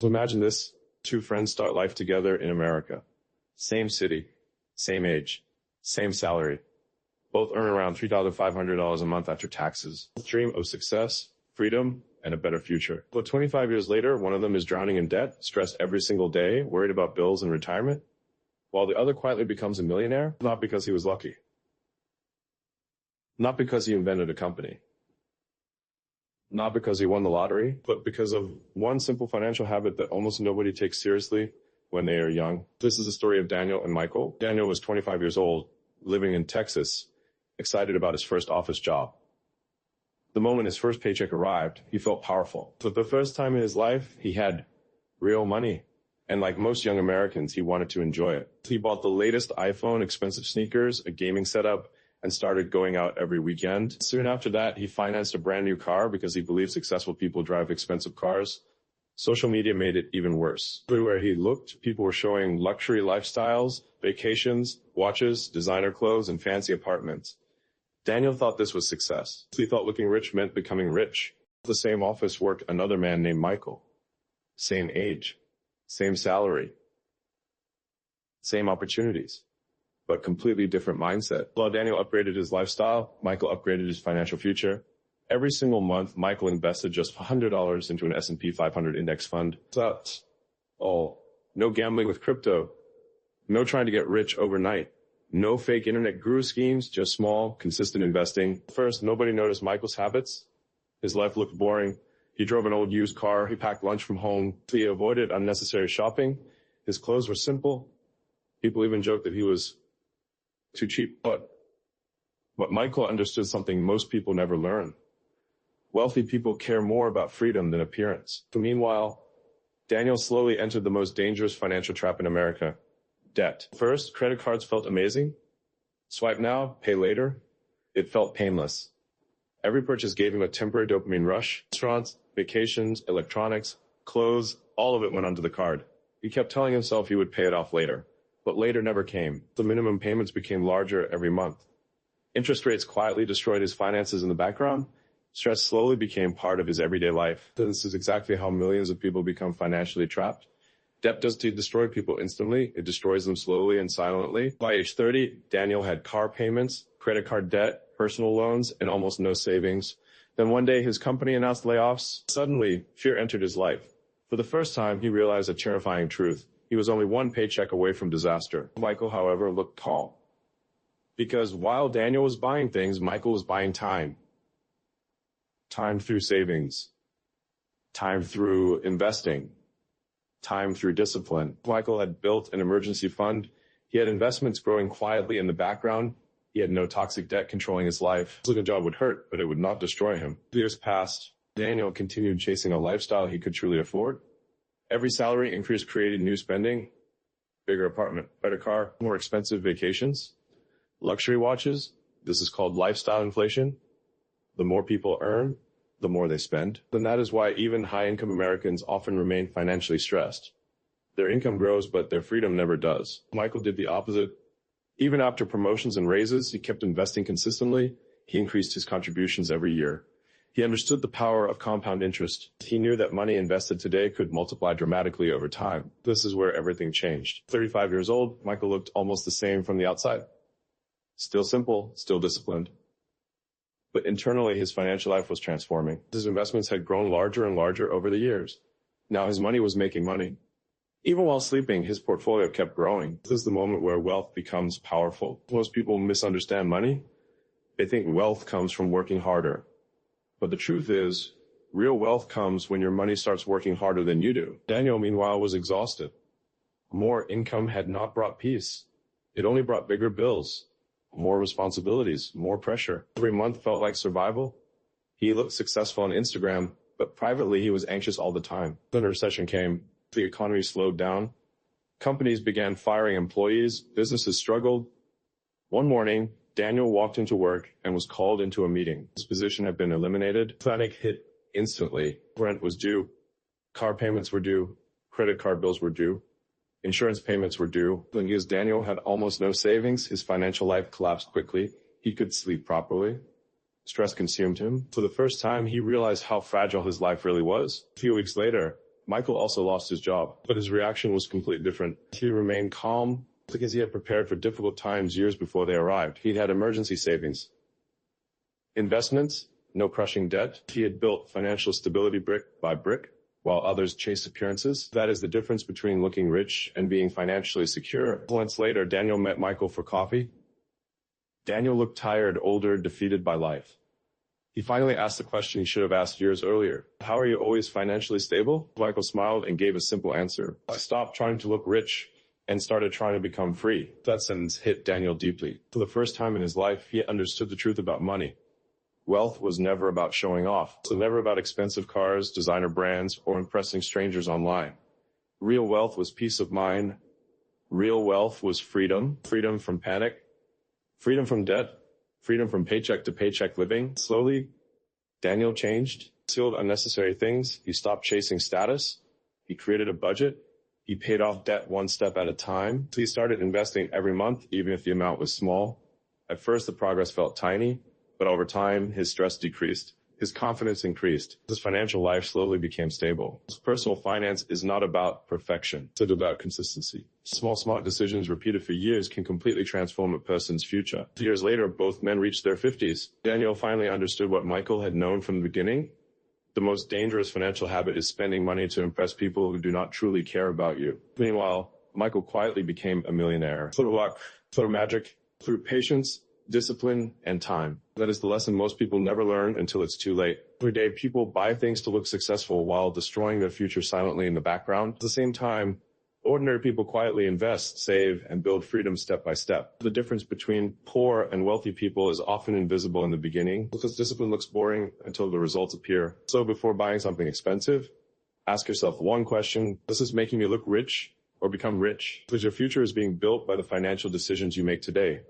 So imagine this. Two friends start life together in America. Same city, same age, same salary. Both earn around $3,500 a month after taxes. Dream of success, freedom, and a better future. But 25 years later, one of them is drowning in debt, stressed every single day, worried about bills and retirement, while the other quietly becomes a millionaire, not because he was lucky. Not because he invented a company. Not because he won the lottery, but because of one simple financial habit that almost nobody takes seriously when they are young. This is the story of Daniel and Michael. Daniel was 25 years old, living in Texas, excited about his first office job. The moment his first paycheck arrived, he felt powerful. For the first time in his life, he had real money. And like most young Americans, he wanted to enjoy it. He bought the latest iPhone, expensive sneakers, a gaming setup, and started going out every weekend. Soon after that, he financed a brand new car because he believed successful people drive expensive cars. Social media made it even worse. Everywhere he looked, people were showing luxury lifestyles, vacations, watches, designer clothes, and fancy apartments. Daniel thought this was success. He thought looking rich meant becoming rich. The same office worked another man named Michael. Same age, same salary, same opportunities, but completely different mindset. While Daniel upgraded his lifestyle, Michael upgraded his financial future. Every single month, Michael invested just $100 into an S&P 500 index fund. That's all. No gambling with crypto. No trying to get rich overnight. No fake internet guru schemes, just small, consistent investing. First, nobody noticed Michael's habits. His life looked boring. He drove an old used car. He packed lunch from home. He avoided unnecessary shopping. His clothes were simple. People even joked that he was too cheap. But Michael understood something most people never learn. Wealthy people care more about freedom than appearance. Meanwhile, Daniel slowly entered the most dangerous financial trap in America. Debt. First, credit cards felt amazing. Swipe now, pay later. It felt painless. Every purchase gave him a temporary dopamine rush. Restaurants, vacations, electronics, clothes, all of it went onto the card. He kept telling himself he would pay it off later, but later never came. The minimum payments became larger every month. Interest rates quietly destroyed his finances in the background. Stress slowly became part of his everyday life. This is exactly how millions of people become financially trapped. Debt doesn't destroy people instantly. It destroys them slowly and silently. By age 30, Daniel had car payments, credit card debt, personal loans, and almost no savings. Then one day, his company announced layoffs. Suddenly, fear entered his life. For the first time, he realized a terrifying truth. He was only one paycheck away from disaster. Michael, however, looked tall. Because while Daniel was buying things, Michael was buying time. Time through savings. Time through investing. Time through discipline. Michael had built an emergency fund. He had investments growing quietly in the background. He had no toxic debt controlling his life. His job would hurt, but it would not destroy him. Years passed. Daniel continued chasing a lifestyle he could truly afford. Every salary increase created new spending. Bigger apartment, better car, more expensive vacations, luxury watches. This is called lifestyle inflation. The more people earn, the more they spend. And that is why even high-income Americans often remain financially stressed. Their income grows, but their freedom never does. Michael did the opposite. Even after promotions and raises, he kept investing consistently. He increased his contributions every year. He understood the power of compound interest. He knew that money invested today could multiply dramatically over time. This is where everything changed. 35 years old, Michael looked almost the same from the outside. Still simple, still disciplined. But internally, his financial life was transforming. His investments had grown larger and larger over the years. Now his money was making money. Even while sleeping, his portfolio kept growing. This is the moment where wealth becomes powerful. Most people misunderstand money. They think wealth comes from working harder. But the truth is, real wealth comes when your money starts working harder than you do. Daniel, meanwhile, was exhausted. More income had not brought peace. It only brought bigger bills. More responsibilities, more pressure. Every month felt like survival. He looked successful on Instagram, but privately he was anxious all the time. Then a recession came. The economy slowed down. Companies began firing employees. Businesses struggled. One morning, Daniel walked into work and was called into a meeting. His position had been eliminated. Panic hit instantly. Rent was due. Car payments were due. Credit card bills were due. Insurance payments were due. Because Daniel had almost no savings, his financial life collapsed quickly. He could sleep properly. Stress consumed him. For the first time, he realized how fragile his life really was. A few weeks later, Michael also lost his job, but his reaction was completely different. He remained calm because he had prepared for difficult times years before they arrived. He'd had emergency savings, investments, no crushing debt. He had built financial stability brick by brick, while others chased appearances. That is the difference between looking rich and being financially secure. Months later, Daniel met Michael for coffee. Daniel looked tired, older, defeated by life. He finally asked the question he should have asked years earlier. How are you always financially stable? Michael smiled and gave a simple answer. I stopped trying to look rich and started trying to become free. That sentence hit Daniel deeply. For the first time in his life, he understood the truth about money. Wealth was never about showing off. It was never about expensive cars, designer brands, or impressing strangers online. Real wealth was peace of mind. Real wealth was freedom. Freedom from panic. Freedom from debt. Freedom from paycheck to paycheck living. Slowly, Daniel changed. Sealed unnecessary things. He stopped chasing status. He created a budget. He paid off debt one step at a time. So he started investing every month, even if the amount was small. At first, the progress felt tiny, but over time, his stress decreased. His confidence increased. His financial life slowly became stable. His personal finance is not about perfection. It's about consistency. Small, smart decisions repeated for years can completely transform a person's future. 2 years later, both men reached their 50s. Daniel finally understood what Michael had known from the beginning. The most dangerous financial habit is spending money to impress people who do not truly care about you. Meanwhile, Michael quietly became a millionaire. Through luck, through magic, through patience, discipline, and time. That is the lesson most people never learn until it's too late. Every day, people buy things to look successful while destroying their future silently in the background. At the same time, ordinary people quietly invest, save, and build freedom step by step. The difference between poor and wealthy people is often invisible in the beginning because discipline looks boring until the results appear. So before buying something expensive, ask yourself one question: does this making me look rich or become rich? Because your future is being built by the financial decisions you make today.